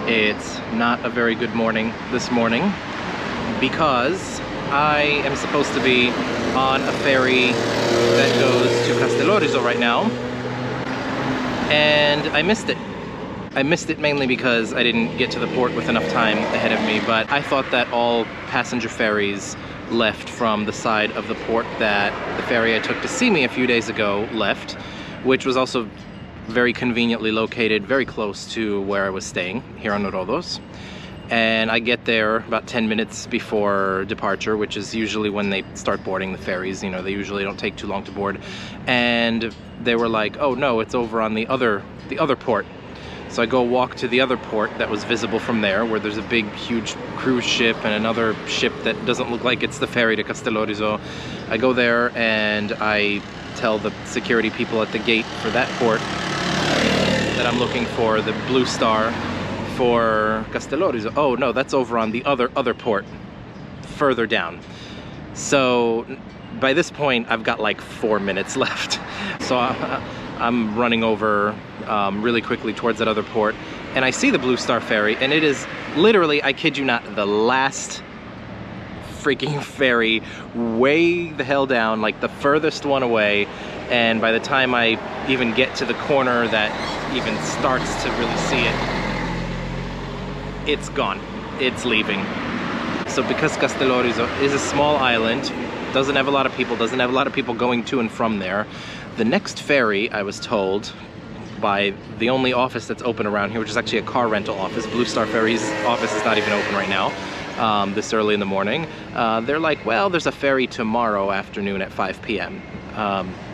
It's not a very good morning this morning because I am supposed to be on a ferry that goes to Kastellorizo right now, and I missed it. I missed it mainly because I didn't get to the port with enough time ahead of me, but I thought that all passenger ferries left from the side of the port that the ferry I took to see me a few days ago left, which was also very conveniently located very close to where I was staying here on Rhodes. And I get there about 10 minutes before departure, which is usually when they start boarding the ferries. You know, they usually don't take too long to board. And they were like, oh no, it's over on the other port. So I go walk to the other port that was visible from there, where there's a big, huge cruise ship and another ship that doesn't look like it's the ferry to Kastellorizo. I go there and I tell the security people at the gate for that port that I'm looking for the Blue Star for Kastellorizo. Oh no, that's over on the other port, further down. So by this point, I've got like 4 minutes left. So I'm running over really quickly towards that other port, and I see the Blue Star ferry, and it is literally, I kid you not, the last freaking ferry way the hell down, like the furthest one away. And by the time I even get to the corner that even starts to really see it, it's gone. It's leaving. So because Kastellorizo is a small island, doesn't have a lot of people going to and from there, the next ferry, I was told by the only office that's open around here, which is actually a car rental office. Blue Star Ferry's office is not even open right now, this early in the morning. They're like, well, there's a ferry tomorrow afternoon at 5 p.m.,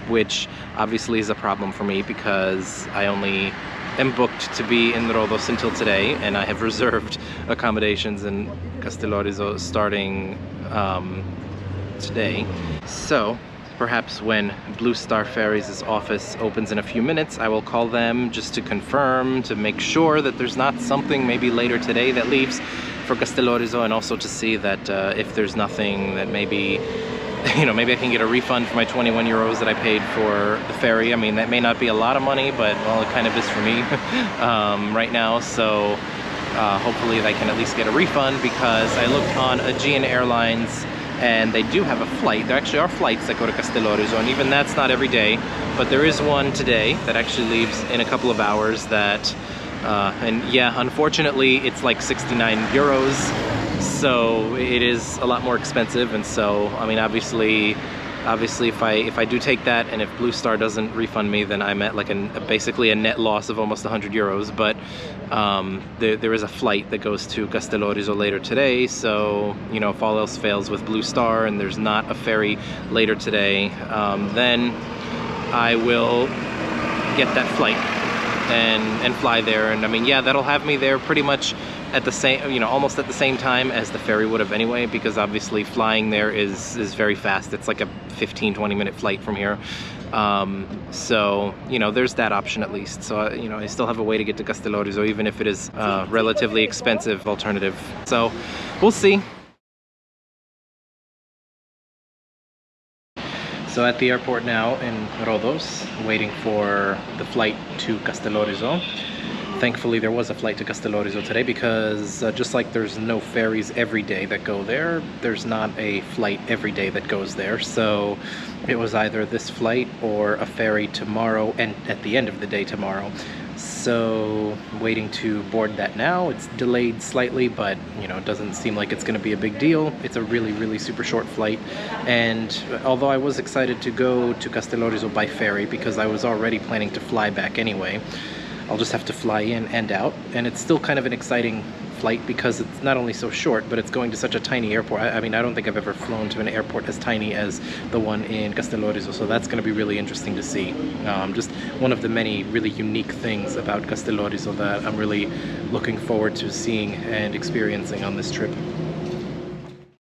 which obviously is a problem for me because I only am booked to be in Rhodes until today, and I have reserved accommodations in Kastellorizo starting today. So perhaps when Blue Star Ferries' office opens in a few minutes, I will call them just to confirm, to make sure that there's not something maybe later today that leaves for Kastellorizo, and also to see that if there's nothing that maybe, you know, maybe I can get a refund for my 21 euros that I paid for the ferry. I mean, that may not be a lot of money, but well, it kind of is for me right now. So hopefully I can at least get a refund, because I looked on Aegean Airlines and they do have a flight. There actually are flights that go to Kastellorizo, and even that's not every day, but there is one today that actually leaves in a couple of hours that, and yeah, unfortunately, it's like 69 euros, so it is a lot more expensive. And so, I mean, obviously if I do take that, and if Blue Star doesn't refund me, then I'm at like basically a net loss of almost 100 euros. But there is a flight that goes to Kastellorizo later today, so, you know, if all else fails with Blue Star and there's not a ferry later today, then I will get that flight and fly there. And I mean, yeah, that'll have me there pretty much at the same, you know, almost at the same time as the ferry would have anyway, because obviously flying there is very fast. It's like a 15-20 minute flight from here. So, you know, there's that option at least. So, you know, I still have a way to get to Kastellorizo, even if it is a relatively expensive alternative. So we'll see. So at the airport now in Rhodes, waiting for the flight to Kastellorizo. Thankfully, there was a flight to Kastellorizo today, because just like there's no ferries every day that go there, there's not a flight every day that goes there. So it was either this flight or a ferry tomorrow, and at the end of the day tomorrow. So waiting to board that now. It's delayed slightly, but you know, it doesn't seem like it's going to be a big deal. It's a really super short flight, and although I was excited to go to Kastellorizo by ferry because I was already planning to fly back anyway, I'll just have to fly in and out, and it's still kind of an exciting flight because it's not only so short, but it's going to such a tiny airport. I mean, I don't think I've ever flown to an airport as tiny as the one in Kastellorizo, so that's going to be really interesting to see. Just one of the many really unique things about Kastellorizo that I'm really looking forward to seeing and experiencing on this trip.